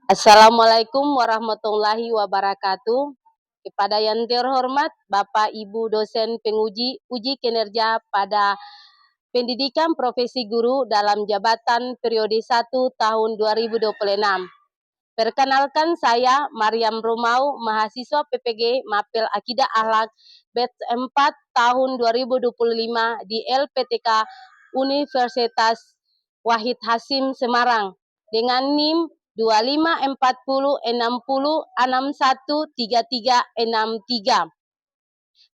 Assalamualaikum warahmatullahi wabarakatuh. Kepada yang terhormat Bapak Ibu dosen penguji uji kinerja pada pendidikan profesi guru dalam jabatan periode 1 tahun 2026. Perkenalkan saya Mariam Rumau, mahasiswa PPG Mapel Akidah Akhlak batch 4 tahun 2025 di LPTK Universitas Wahid Hasim Semarang dengan NIM 254060613363.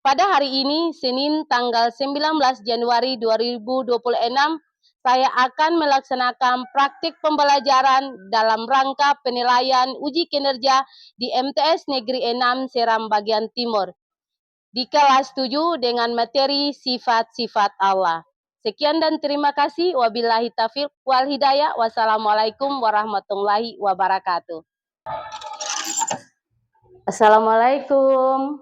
Pada hari ini, Senin tanggal 19 Januari 2026, saya akan melaksanakan praktik pembelajaran dalam rangka penilaian uji kinerja di MTS Negeri 6 Seram bagian Timur di kelas 7 dengan materi sifat-sifat Allah. Sekian dan terima kasih. Wabillahi taufiq wal hidayah. Wassalamualaikum warahmatullahi wabarakatuh. Assalamualaikum.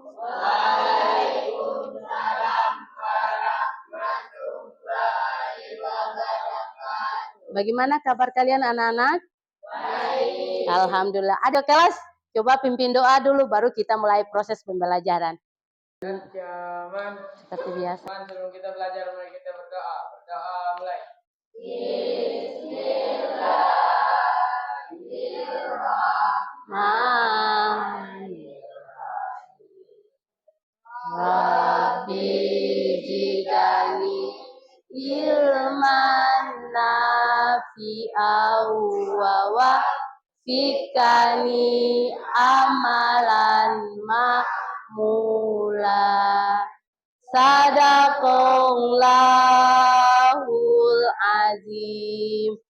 Bagaimana kabar kalian anak-anak? Baik. Alhamdulillah. Ada kelas? Coba pimpin doa dulu baru kita mulai proses pembelajaran. Seperti biasa. Sebelum kita belajar, mari kita berdoa. Berdoa mulai. Rabbi jidani ilman nafi'au wa fikani amalan ma'mula. Sadaqallahul azim.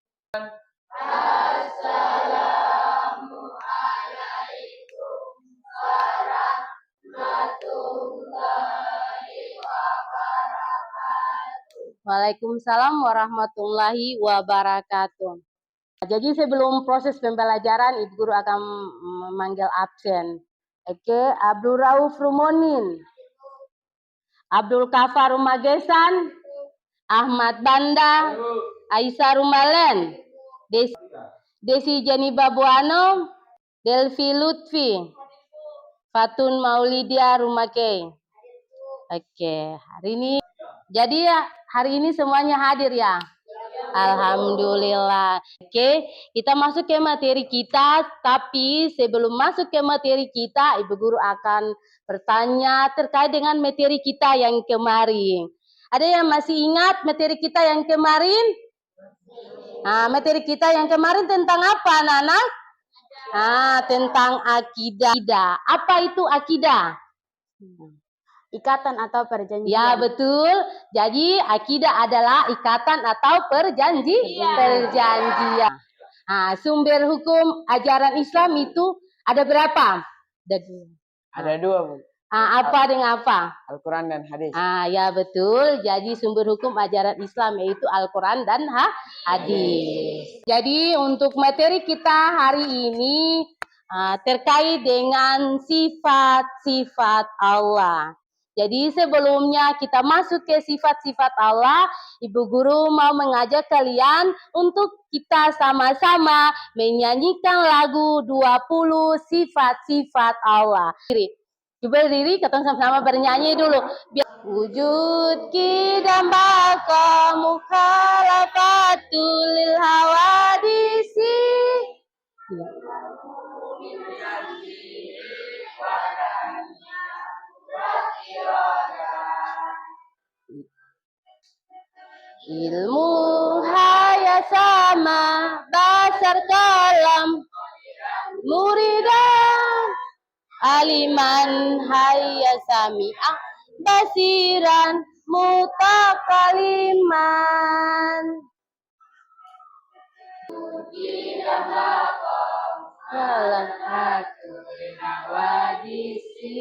Assalamualaikum warahmatullahi wabarakatuh. Waalaikumsalam warahmatullahi wabarakatuh. Jadi sebelum proses pembelajaran, Ibu Guru akan memanggil absen. Oke, Abdul Rauf Rumonin, Abdul Kafar Rumagesan, Ahmad Banda, Aisyah Rumalen, Desi Jeniba Buano, Delvi Lutfi, Fatun Maulidia Rumake. Oke, hari ini semuanya hadir ya? Alhamdulillah. Oke, kita masuk ke materi kita, tapi sebelum masuk ke materi kita, Ibu Guru akan bertanya terkait dengan materi kita yang kemarin. Ada yang masih ingat materi kita yang kemarin? Nah, materi kita yang kemarin tentang apa, anak-anak? Tentang akidah. Apa itu akidah? Ikatan atau perjanjian. Ya, betul. Jadi akidah adalah ikatan atau perjanjian. Sumber hukum ajaran Islam itu ada berapa? Ada dua, Bu. Apa dengan apa? Al-Quran dan hadis. Ya betul. Jadi sumber hukum ajaran Islam yaitu Al-Quran dan hadis. Jadi untuk materi kita hari ini terkait dengan sifat-sifat Allah. Jadi sebelumnya kita masuk ke sifat-sifat Allah, Ibu Guru mau mengajak kalian untuk kita sama-sama menyanyikan lagu 20 sifat-sifat Allah. Coba diri, kita sama-sama bernyanyi dulu. Wujud kidam baka mukhalafatul lil hawadisi. Ilmu haya sama basar kalam muridan aliman haya sami'ah basiran mutakaliman. Salah satu hawadisi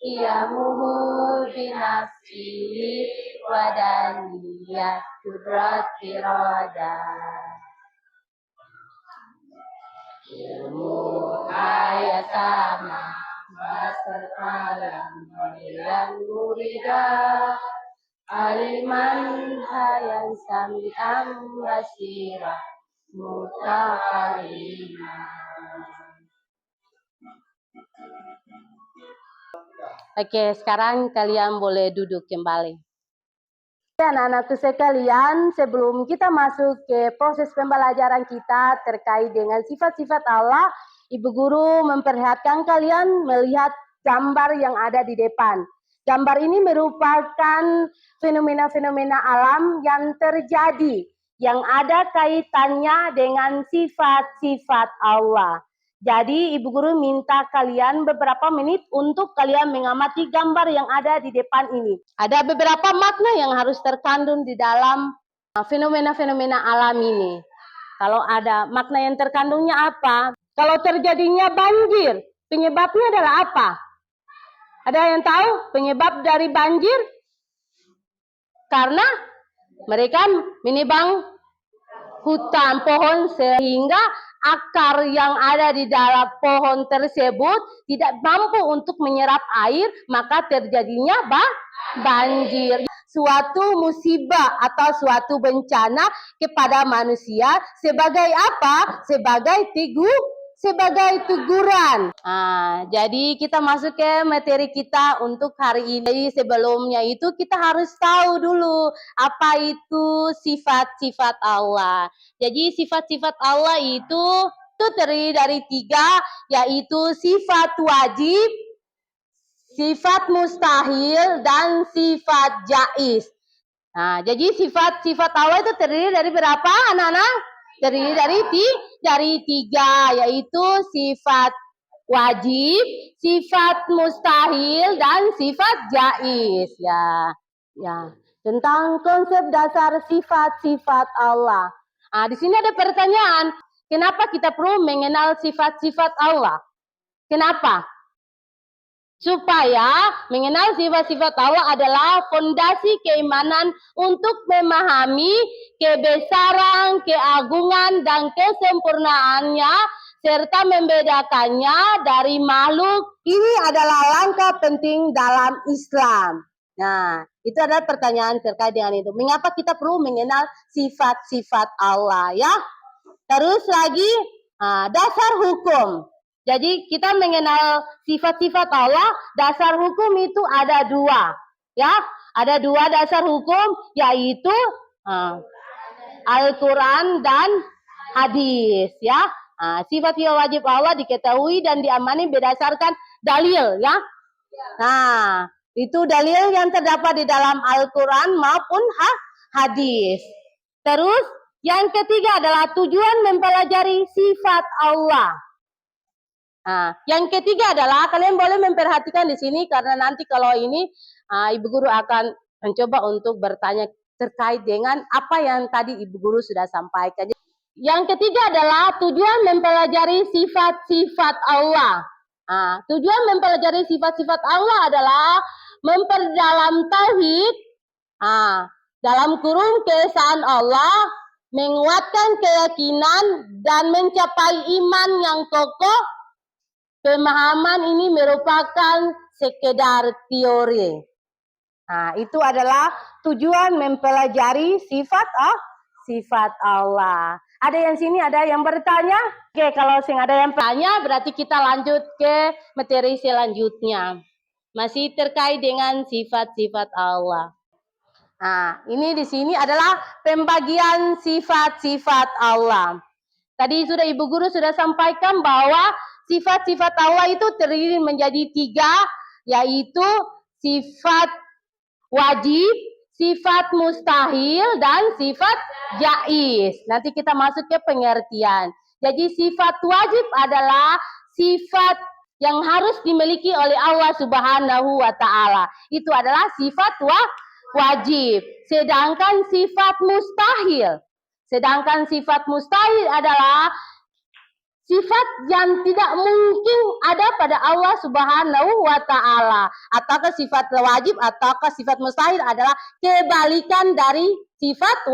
Iyamuhu binafsihi wadaniyat kudrati roda. Ilmu haya sama basar kalam dan muridah aliman hayan sami'am basira mutakalimah. Oke, sekarang kalian boleh duduk kembali. Anak-anakku sekalian, sebelum kita masuk ke proses pembelajaran kita terkait dengan sifat-sifat Allah, Ibu Guru memperlihatkan kalian melihat gambar yang ada di depan. Gambar ini merupakan fenomena-fenomena alam yang terjadi, yang ada kaitannya dengan sifat-sifat Allah. Jadi Ibu Guru minta kalian beberapa menit untuk kalian mengamati gambar yang ada di depan ini. Ada beberapa makna yang harus terkandung di dalam fenomena-fenomena alam ini. Kalau ada makna yang terkandungnya apa? Kalau terjadinya banjir, penyebabnya adalah apa? Ada yang tahu penyebab dari banjir? Karena mereka menebang hutan pohon sehingga akar yang ada di dalam pohon tersebut tidak mampu untuk menyerap air, maka terjadinya banjir. Suatu musibah atau suatu bencana kepada manusia sebagai apa? Sebagai teguran. Jadi kita masuk ke materi kita untuk hari ini. Sebelumnya itu kita harus tahu dulu apa itu sifat-sifat Allah. Jadi sifat-sifat Allah itu terdiri dari 3, yaitu sifat wajib, sifat mustahil, dan sifat jaiz. Jadi sifat-sifat Allah itu terdiri dari berapa, anak-anak? Terdiri dari 3, yaitu sifat wajib, sifat mustahil, dan sifat jaiz. Ya. Tentang konsep dasar sifat-sifat Allah. Di sini ada pertanyaan, kenapa kita perlu mengenal sifat-sifat Allah? Kenapa? Supaya mengenal sifat-sifat Allah adalah fondasi keimanan untuk memahami kebesaran, keagungan, dan kesempurnaannya, serta membedakannya dari makhluk. Ini adalah langkah penting dalam Islam. Nah, itu adalah pertanyaan terkait dengan itu. Mengapa kita perlu mengenal sifat-sifat Allah, ya? Terus lagi, dasar hukum. Jadi kita mengenal sifat-sifat Allah, dasar hukum itu ada 2, ya. Ada 2 dasar hukum, yaitu Al-Quran dan hadis, ya. Sifat-sifat wajib Allah diketahui dan diamani berdasarkan dalil, ya. Nah, itu dalil yang terdapat di dalam Al-Quran maupun hadis. Terus yang ketiga adalah tujuan mempelajari sifat Allah. Yang ketiga adalah kalian boleh memperhatikan di sini karena nanti kalau ini Ibu Guru akan mencoba untuk bertanya terkait dengan apa yang tadi Ibu Guru sudah sampaikan. Yang ketiga adalah tujuan mempelajari sifat-sifat Allah. Tujuan mempelajari sifat-sifat Allah adalah memperdalam tauhid, dalam kurung keesaan Allah, menguatkan keyakinan dan mencapai iman yang kokoh. Pemahaman ini merupakan sekedar teori. Itu adalah tujuan mempelajari sifat Allah. Ada yang sini, ada yang bertanya? Oke, kalau ada yang bertanya, berarti kita lanjut ke materi selanjutnya. Masih terkait dengan sifat-sifat Allah. Ini di sini adalah pembagian sifat-sifat Allah. Tadi sudah Ibu Guru sudah sampaikan bahwa sifat-sifat Allah itu terdiri menjadi 3, yaitu sifat wajib, sifat mustahil, dan sifat jaiz. Nanti kita masuk ke pengertian. Jadi sifat wajib adalah sifat yang harus dimiliki oleh Allah Subhanahu wa Ta'ala. Itu adalah sifat wajib. Sedangkan sifat mustahil adalah sifat yang tidak mungkin ada pada Allah Subhanahu wa Ta'ala. Ataukah sifat wajib ataukah sifat mustahil adalah kebalikan dari sifat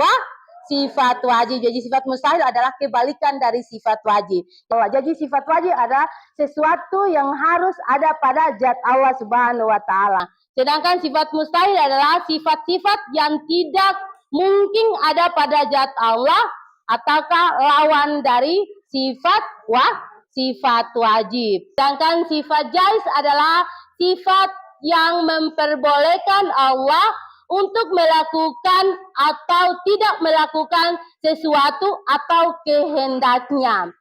wajib. Jadi sifat mustahil adalah kebalikan dari sifat wajib. Jadi sifat wajib adalah sesuatu yang harus ada pada zat Allah Subhanahu wa Ta'ala. Sedangkan sifat mustahil adalah sifat-sifat yang tidak mungkin ada pada zat Allah ataukah lawan dari sifat wajib. Sedangkan sifat jaiz adalah sifat yang memperbolehkan Allah untuk melakukan atau tidak melakukan sesuatu atau kehendaknya.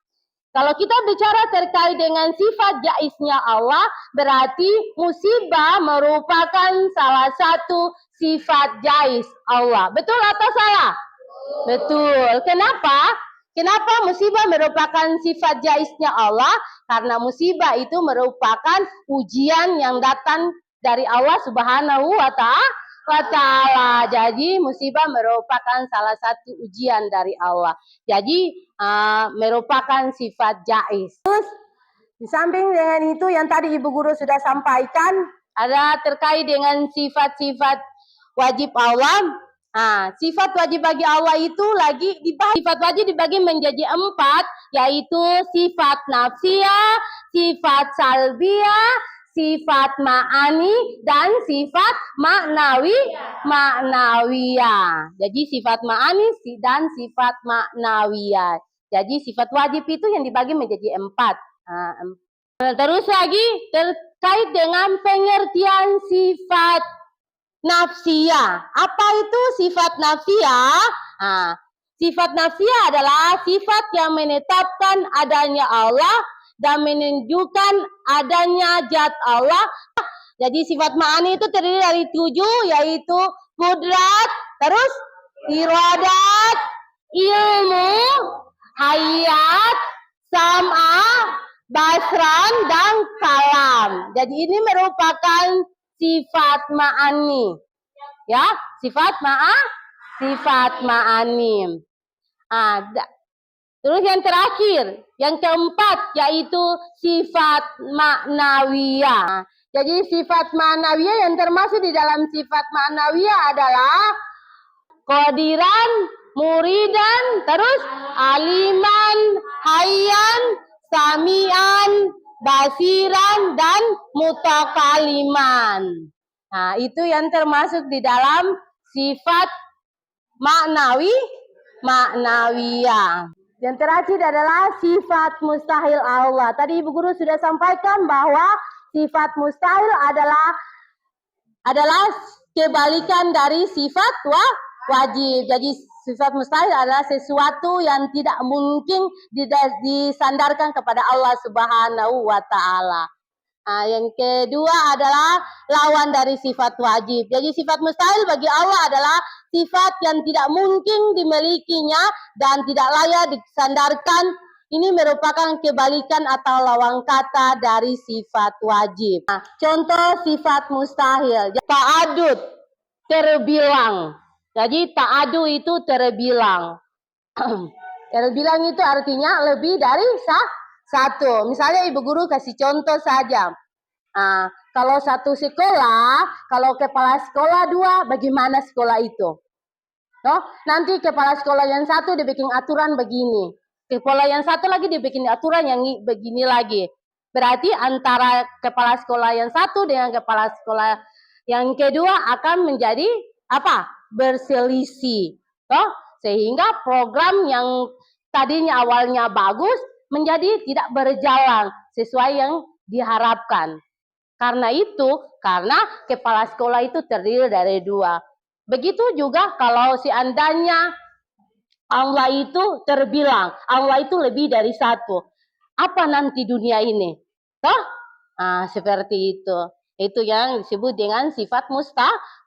Kalau kita bicara terkait dengan sifat jaiznya Allah, berarti musibah merupakan salah satu sifat jaiz Allah. Betul atau salah? Betul. Kenapa? Kenapa musibah merupakan sifat jaiznya Allah? Karena musibah itu merupakan ujian yang datang dari Allah Subhanahu wa Ta'ala. Jadi musibah merupakan salah satu ujian dari Allah. Jadi merupakan sifat jaiz. Terus di samping dengan itu yang tadi Ibu Guru sudah sampaikan, ada terkait dengan sifat-sifat wajib Allah. Sifat wajib bagi Allah itu lagi dibagi. Sifat wajib dibagi menjadi 4, yaitu sifat nafsiyah, sifat salbiyah, sifat ma'ani, dan sifat ma'nawiyah. Jadi sifat ma'ani dan sifat ma'nawiyah. Jadi sifat wajib itu yang dibagi menjadi 4. Terus lagi terkait dengan pengertian sifat nafsiyah. Apa itu sifat nafsiyah? Sifat nafsiyah adalah sifat yang menetapkan adanya Allah dan menunjukkan adanya zat Allah. Jadi sifat ma'ani itu terdiri dari 7, yaitu kudrat, terus iradat, ilmu, hayat, sam'a, basran, dan kalam. Jadi ini merupakan sifat ma'ani. Ya, sifat ma'ani. Terus yang terakhir, yang keempat, yaitu sifat ma'nawiyah. Jadi sifat ma'nawiyah yang termasuk di dalam sifat ma'nawiyah adalah qadiran, muridan, terus aliman, hayyan, sami'an, basiran, dan mutakaliman. Itu yang termasuk di dalam sifat ma'nawiyah. Yang terakhir adalah sifat mustahil Allah. Tadi Ibu Guru sudah sampaikan bahwa sifat mustahil adalah kebalikan dari sifat wajib. Jadi sifat mustahil adalah sesuatu yang tidak mungkin disandarkan kepada Allah Subhanahu wa Ta'ala. Yang kedua adalah lawan dari sifat wajib. Jadi sifat mustahil bagi Allah adalah sifat yang tidak mungkin dimilikinya dan tidak layak disandarkan. Ini merupakan kebalikan atau lawan kata dari sifat wajib. Contoh sifat mustahil. Ta'adud, terbilang. Jadi ta'adud itu terbilang. Terbilang itu artinya lebih dari satu. Misalnya Ibu Guru kasih contoh saja. Kalau satu sekolah, kalau kepala sekolah 2, bagaimana sekolah itu? Nanti kepala sekolah yang satu dibikin aturan begini. Kepala yang satu lagi dibikin aturan yang begini lagi. Berarti antara kepala sekolah yang satu dengan kepala sekolah yang kedua akan menjadi apa? Berselisih. Sehingga program yang tadinya awalnya bagus menjadi tidak berjalan sesuai yang diharapkan. Karena kepala sekolah itu terdiri dari 2. Begitu juga kalau seandainya Allah itu terbilang, Allah itu lebih dari 1. Apa nanti dunia ini? Seperti itu. Itu yang disebut dengan sifat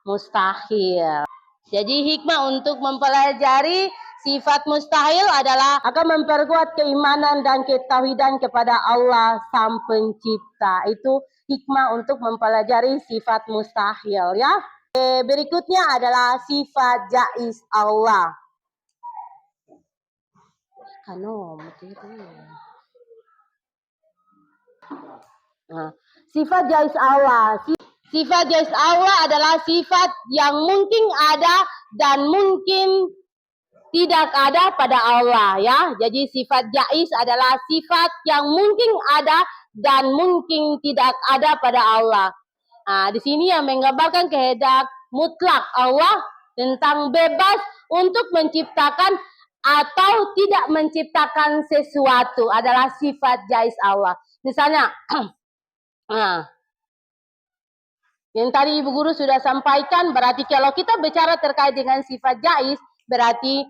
mustahil. Jadi hikmah untuk mempelajari sifat mustahil adalah akan memperkuat keimanan dan ketauhidan kepada Allah Sang Pencipta. Itu hikmah untuk mempelajari sifat mustahil, ya. Berikutnya adalah sifat jaiz Allah. Sifat jaiz Allah. Sifat jaiz Allah adalah sifat yang mungkin ada dan mungkin tidak ada pada Allah, ya. Jadi sifat jaiz adalah sifat yang mungkin ada dan mungkin tidak ada pada Allah. Di sini yang menggambarkan kehendak mutlak Allah tentang bebas untuk menciptakan atau tidak menciptakan sesuatu adalah sifat jaiz Allah. Misalnya, Yang tadi Ibu Guru sudah sampaikan, berarti kalau kita bicara terkait dengan sifat jaiz, berarti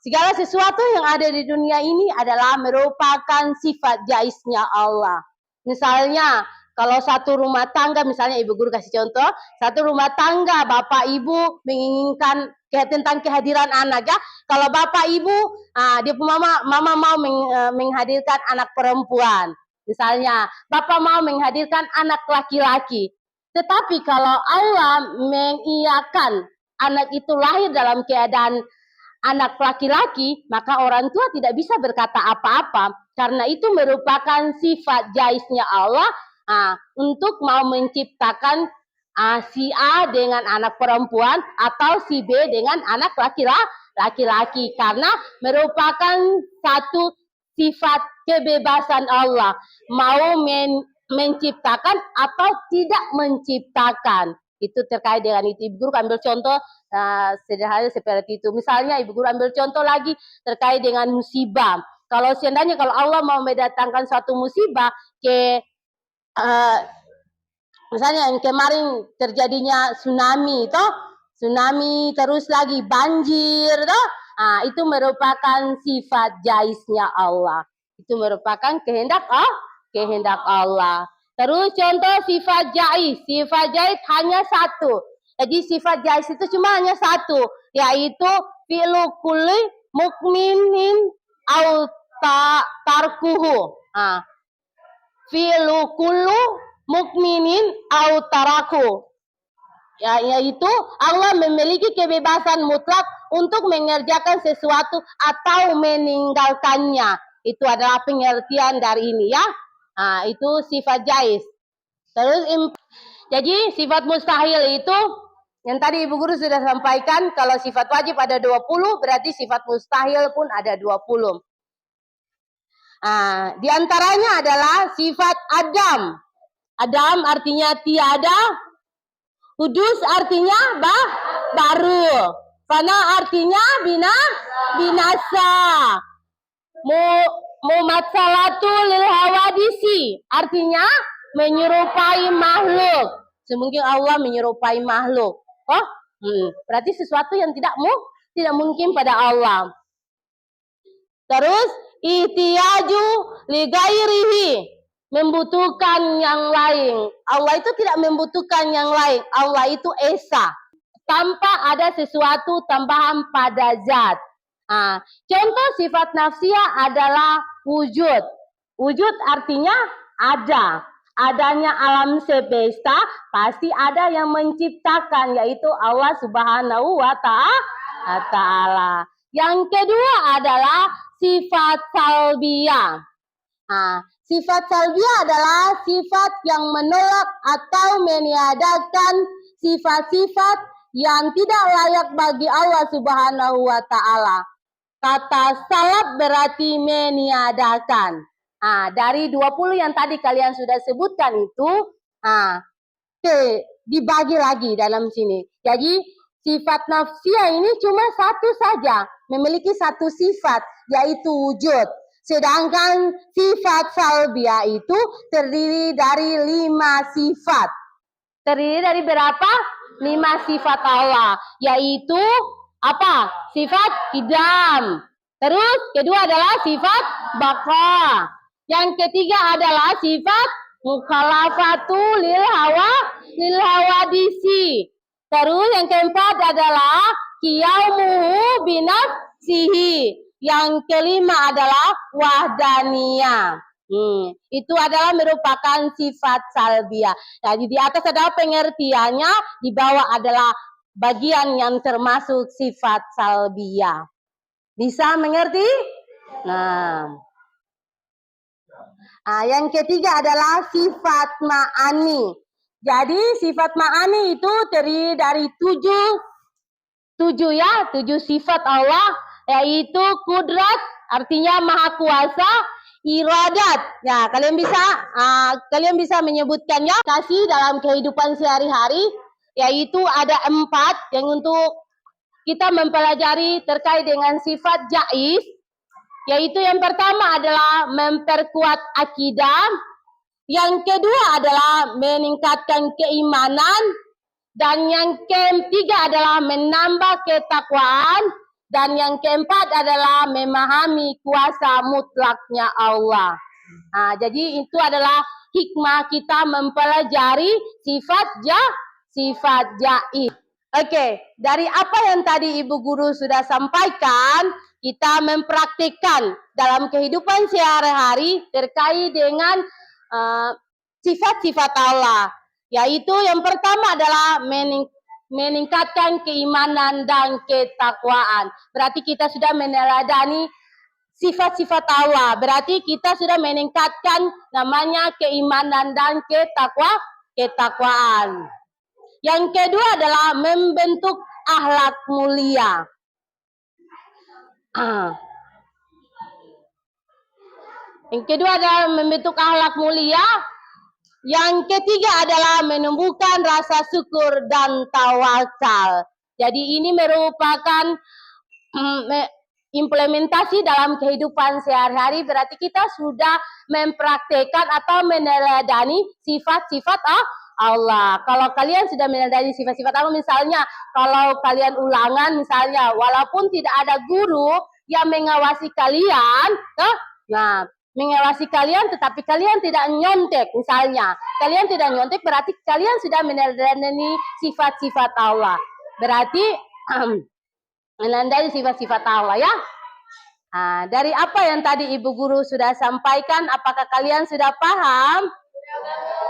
segala sesuatu yang ada di dunia ini adalah merupakan sifat jaiznya Allah. Misalnya, kalau satu rumah tangga, misalnya Ibu Guru kasih contoh, satu rumah tangga, Bapak Ibu menginginkan tentang kehadiran anak ya. Kalau Bapak Ibu, dia mama mau menghadirkan anak perempuan. Misalnya, Bapak mau menghadirkan anak laki-laki. Tetapi kalau Allah mengiyakan anak itu lahir dalam keadaan anak laki-laki, maka orang tua tidak bisa berkata apa-apa. Karena itu merupakan sifat jaiznya Allah untuk mau menciptakan si A dengan anak perempuan atau si B dengan anak laki-laki. Karena merupakan satu sifat kebebasan Allah. Mau menciptakan atau tidak menciptakan. Itu terkait dengan itu. Ibu Guru ambil contoh sederhana seperti itu. Misalnya Ibu Guru ambil contoh lagi terkait dengan musibah. Kalau seandainya kalau Allah mau mendatangkan suatu musibah misalnya yang kemarin terjadinya tsunami terus lagi banjir itu merupakan sifat jaiznya Allah. Itu merupakan kehendak Allah. Terus contoh sifat jaiz. Sifat jaiz hanya satu. Jadi sifat jaiz itu cuma hanya satu, yaitu fi'lu kulli mukminin au tarkuhu. Fi'lu kullu mukminin au taraku. Yaitu Allah memiliki kebebasan mutlak untuk mengerjakan sesuatu atau meninggalkannya. Itu adalah pengertian dari ini ya. Itu sifat jaiz. Terus jadi sifat mustahil itu yang tadi Ibu Guru sudah sampaikan, kalau sifat wajib ada 20, berarti sifat mustahil pun ada 20. Di antaranya adalah sifat adam. Adam artinya tiada, hudus artinya baru, fana artinya binasa. Mumatsalatu lil hawadisi artinya menyerupai makhluk. Semungkin Allah menyerupai makhluk. Berarti sesuatu yang tidak mungkin pada Allah. Terus ihtiyaju li ghairihi, membutuhkan yang lain. Allah itu tidak membutuhkan yang lain. Allah itu esa, tanpa ada sesuatu tambahan pada zat. Contoh sifat nafsiyah adalah wujud. Wujud artinya ada. Adanya alam semesta pasti ada yang menciptakan, yaitu Allah Subhanahu wa Ta'ala. Yang kedua adalah sifat salbiyah. Sifat salbiyah adalah sifat yang menolak atau meniadakan sifat-sifat yang tidak layak bagi Allah Subhanahu wa Ta'ala. Kata salab berarti meniadakan. Dari 20 yang tadi kalian sudah sebutkan itu, dibagi lagi dalam sini. Jadi sifat nafsiyah ini cuma satu saja, memiliki satu sifat, yaitu wujud. Sedangkan sifat salbiyah itu terdiri dari 5 sifat. Terdiri dari berapa? 5 sifat Allah, yaitu apa? Sifat idam. Terus kedua adalah sifat baqa. Yang ketiga adalah sifat mukhalafatu lil hawadisi. Terus yang keempat adalah qiyamuhu binafsihi. Yang kelima adalah wahdaniyah. Itu adalah merupakan sifat salbiyah. Jadi di atas adalah pengertiannya, di bawah adalah bagian yang termasuk sifat salbiyah. Bisa mengerti? Yang ketiga adalah sifat ma'ani. Jadi sifat ma'ani itu terdiri dari 7 sifat Allah, yaitu kudrat artinya maha kuasa, iradat. Ya, kalian bisa menyebutkannya kasih dalam kehidupan sehari-hari, yaitu ada 4 yang untuk kita mempelajari terkait dengan sifat jaiz, yaitu yang pertama adalah memperkuat akidah, Yang kedua adalah meningkatkan keimanan. Dan yang ketiga adalah menambah ketakwaan. Dan yang keempat adalah memahami kuasa mutlaknya Allah. Nah, jadi itu adalah hikmah kita mempelajari sifat jaib. Oke, dari apa yang tadi Ibu Guru sudah sampaikan, kita mempraktikkan dalam kehidupan sehari-hari terkait dengan sifat-sifat Allah. Yaitu yang pertama adalah meningkatkan keimanan dan ketakwaan. Berarti kita sudah meneladani sifat-sifat Allah. Berarti kita sudah meningkatkan namanya keimanan dan ketakwaan. Yang kedua adalah membentuk akhlak mulia. Yang kedua adalah membentuk akhlak mulia. Yang ketiga adalah menumbuhkan rasa syukur dan tawakal. Jadi ini merupakan implementasi dalam kehidupan sehari-hari. Berarti kita sudah mempraktekkan atau meneladani sifat-sifat Allah. Kalau kalian sudah meneladani sifat-sifat Allah, misalnya kalau kalian ulangan, misalnya walaupun tidak ada guru yang mengawasi kalian, mengawasi kalian, tetapi kalian tidak nyontek, misalnya kalian tidak nyontek, berarti kalian sudah meneladani sifat-sifat Allah. Berarti meneladani sifat-sifat Allah ya. Nah, dari apa yang tadi Ibu Guru sudah sampaikan, apakah kalian sudah paham?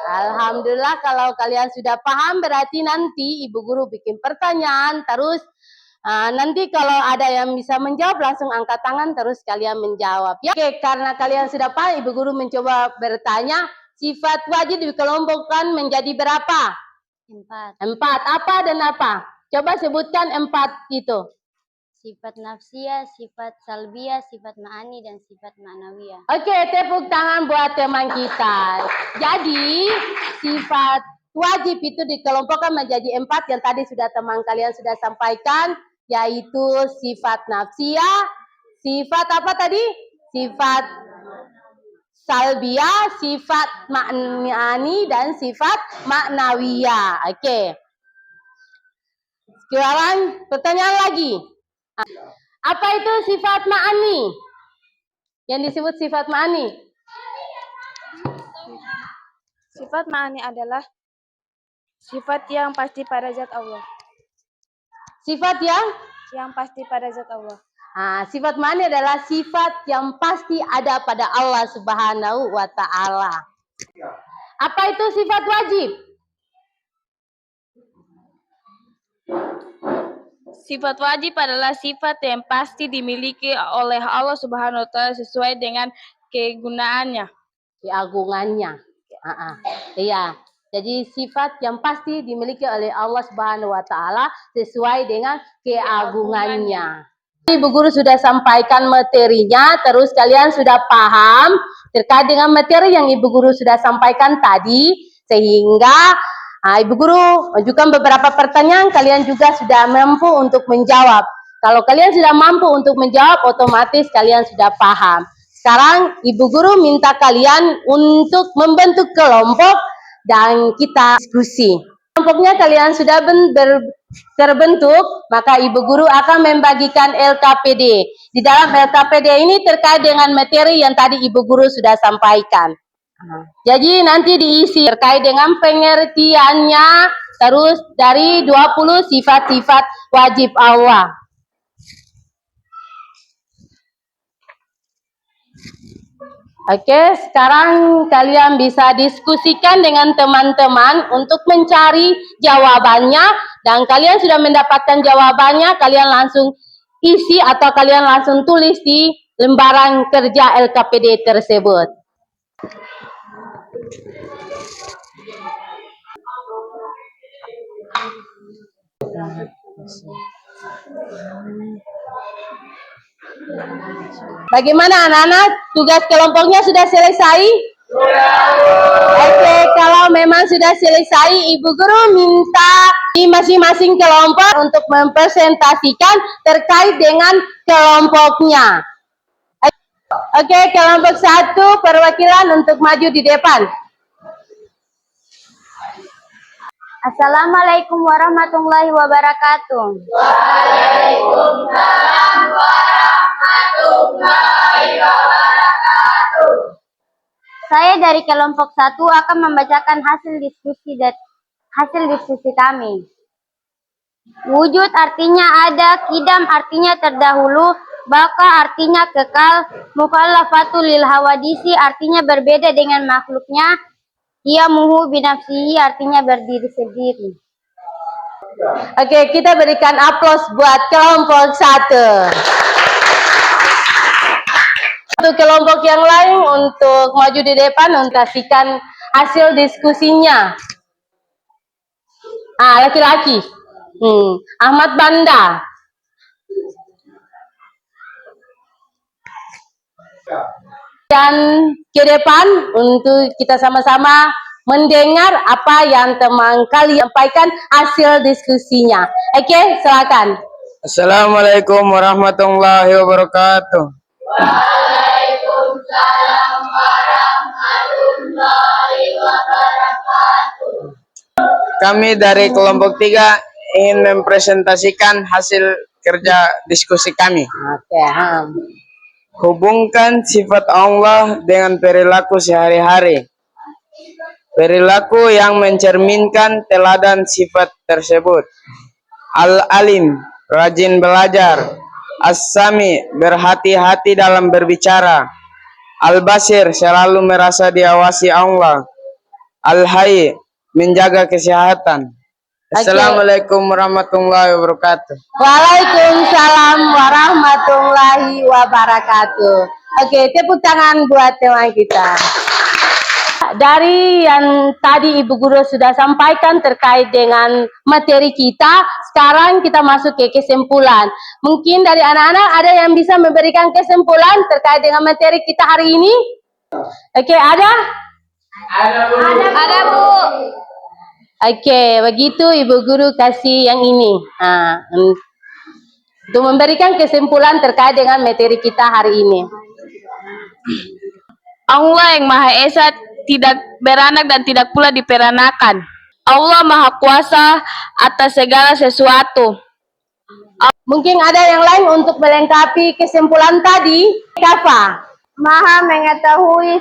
Alhamdulillah, kalau kalian sudah paham, berarti nanti Ibu Guru bikin pertanyaan, terus nanti kalau ada yang bisa menjawab, langsung angkat tangan, terus kalian menjawab. Ya. Oke, karena kalian sudah paham, Ibu Guru mencoba bertanya, sifat wajib dikelompokkan menjadi berapa? 4. 4. Apa dan apa? Coba sebutkan 4 itu. Sifat nafsiyah, sifat salbiyah, sifat ma'ani, dan sifat ma'nawiyah. Oke, tepuk tangan buat teman kita. Jadi, sifat wajib itu dikelompokkan menjadi 4 yang tadi sudah teman kalian sudah sampaikan, yaitu sifat nafsiyah, sifat apa tadi? Sifat salbiyah, sifat ma'ani, dan sifat ma'nawiyah. Oke. Sekarang pertanyaan lagi. Apa itu sifat ma'ani? Yang disebut sifat ma'ani? Sifat ma'ani adalah sifat yang pasti pada zat Allah. Sifat Yang pasti pada zat Allah. Sifat ma'ani adalah sifat yang pasti ada pada Allah Subhanahu wa Ta'ala. Apa itu sifat wajib? Sifat wajib adalah sifat yang pasti dimiliki oleh Allah Subhanahu wa Ta'ala sesuai dengan kegunaannya. Keagungannya. Iya. Jadi sifat yang pasti dimiliki oleh Allah Subhanahu wa Ta'ala sesuai dengan keagungannya. Ibu Guru sudah sampaikan materinya, terus kalian sudah paham terkait dengan materi yang Ibu Guru sudah sampaikan tadi, sehingga Ibu Guru ajukan beberapa pertanyaan, kalian juga sudah mampu untuk menjawab. Kalau kalian sudah mampu untuk menjawab, otomatis kalian sudah paham. Sekarang Ibu Guru minta kalian untuk membentuk kelompok dan kita diskusi. Kelompoknya kalian sudah terbentuk, maka Ibu Guru akan membagikan LKPD. Di dalam LKPD ini terkait dengan materi yang tadi Ibu Guru sudah sampaikan. Jadi nanti diisi terkait dengan pengertiannya, terus dari 20 sifat-sifat wajib Allah. Oke, sekarang kalian bisa diskusikan dengan teman-teman untuk mencari jawabannya, dan kalian sudah mendapatkan jawabannya, kalian langsung isi atau kalian langsung tulis di lembaran kerja LKPD tersebut. Bagaimana anak-anak? Tugas kelompoknya sudah selesai? Oke, kalau memang sudah selesai, Ibu Guru minta di masing-masing kelompok untuk mempresentasikan terkait dengan kelompoknya. Oke, kelompok 1 perwakilan untuk maju di depan. Assalamualaikum warahmatullahi wabarakatuh. Saya dari kelompok 1 akan membacakan hasil diskusi kami. Wujud artinya ada, kidam artinya terdahulu, baka artinya kekal, mukhallafatul lil hawadisi artinya berbeda dengan makhluknya, qiyamuhu binafsihi artinya berdiri sendiri. Oke, kita berikan aplaus buat kelompok 1. Untuk kelompok yang lain untuk maju di depan untuk kasihkan hasil diskusinya. Laki-laki. Ahmad Banda. Dan ke depan untuk kita sama-sama mendengar apa yang teman kalian sampaikan hasil diskusinya. Oke, silakan. Assalamualaikum warahmatullahi wabarakatuh. Kami dari kelompok 3 ingin mempresentasikan hasil kerja diskusi kami. Oke, Hubungkan sifat Allah dengan perilaku sehari-hari. Perilaku yang mencerminkan teladan sifat tersebut. Al-alim, rajin belajar. As-sami, berhati-hati dalam berbicara. Al-basir, selalu merasa diawasi Allah. Al-hayy, menjaga kesehatan. Assalamualaikum warahmatullahi wabarakatuh. Waalaikumsalam warahmatullahi wabarakatuh. Oke, tepuk tangan buat teman kita. Dari yang tadi Ibu Guru sudah sampaikan terkait dengan materi kita, sekarang kita masuk ke kesimpulan. Mungkin dari anak-anak ada yang bisa memberikan kesimpulan terkait dengan materi kita hari ini? Oke, ada? Ada, Bu. Oke, begitu Ibu Guru kasih yang ini. Untuk memberikan kesimpulan terkait dengan materi kita hari ini. Allah yang Maha Esa tidak beranak dan tidak pula diperanakan. Allah Maha Kuasa atas segala sesuatu. Mungkin ada yang lain untuk melengkapi kesimpulan tadi. Kafa? Maha mengetahui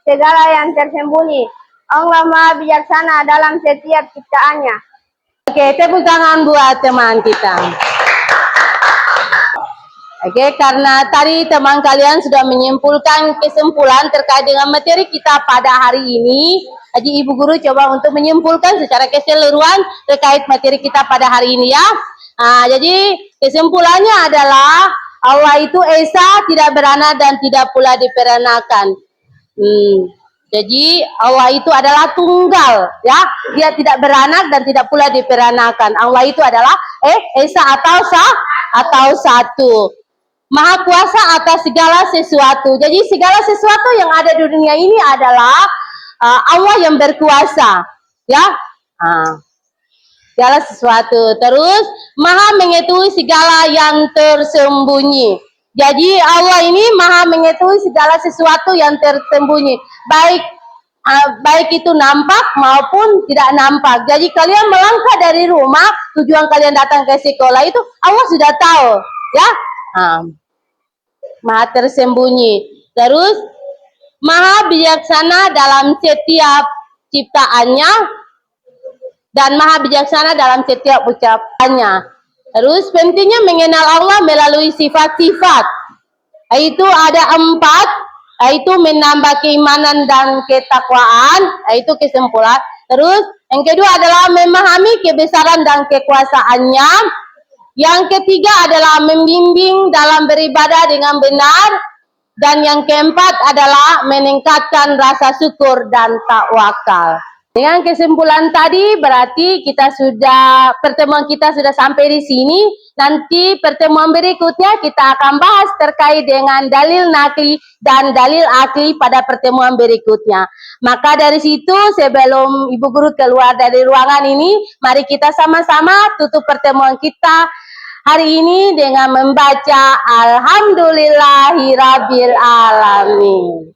segala yang tersembunyi. Allah Maha bijaksana dalam setiap ciptaannya. Oke, tepuk tangan buat teman kita. Oke, karena tadi teman kalian sudah menyimpulkan kesimpulan terkait dengan materi kita pada hari ini. Jadi Ibu Guru coba untuk menyimpulkan secara keseluruhan terkait materi kita pada hari ini ya. Jadi kesimpulannya adalah Allah itu Esa, tidak beranak dan tidak pula diperanakan. Jadi Allah itu adalah tunggal, ya. Dia tidak beranak dan tidak pula diperanakan. Allah itu adalah Esa atau satu. Maha kuasa atas segala sesuatu. Jadi segala sesuatu yang ada di dunia ini adalah Allah yang berkuasa, ya. Segala sesuatu. Terus Maha mengetahui segala yang tersembunyi. Jadi Allah ini Maha mengetahui segala sesuatu yang tersembunyi, baik itu nampak maupun tidak nampak. Jadi kalian melangkah dari rumah, tujuan kalian datang ke sekolah itu Allah sudah tahu, ya. Maha tersembunyi. Terus Maha bijaksana dalam setiap ciptaannya dan Maha bijaksana dalam setiap ucapannya. Terus pentingnya mengenal Allah melalui sifat-sifat. Itu ada 4, yaitu menambah keimanan dan ketakwaan, yaitu kesimpulan. Terus yang kedua adalah memahami kebesaran dan kekuasaannya. Yang ketiga adalah membimbing dalam beribadah dengan benar. Dan yang keempat adalah meningkatkan rasa syukur dan tawakal. Dengan kesimpulan tadi berarti pertemuan kita sudah sampai di sini. Nanti pertemuan berikutnya kita akan bahas terkait dengan dalil nakli dan dalil akli pada pertemuan berikutnya. Maka dari situ sebelum Ibu Guru keluar dari ruangan ini, mari kita sama-sama tutup pertemuan kita hari ini dengan membaca Alhamdulillahirabbil alamin.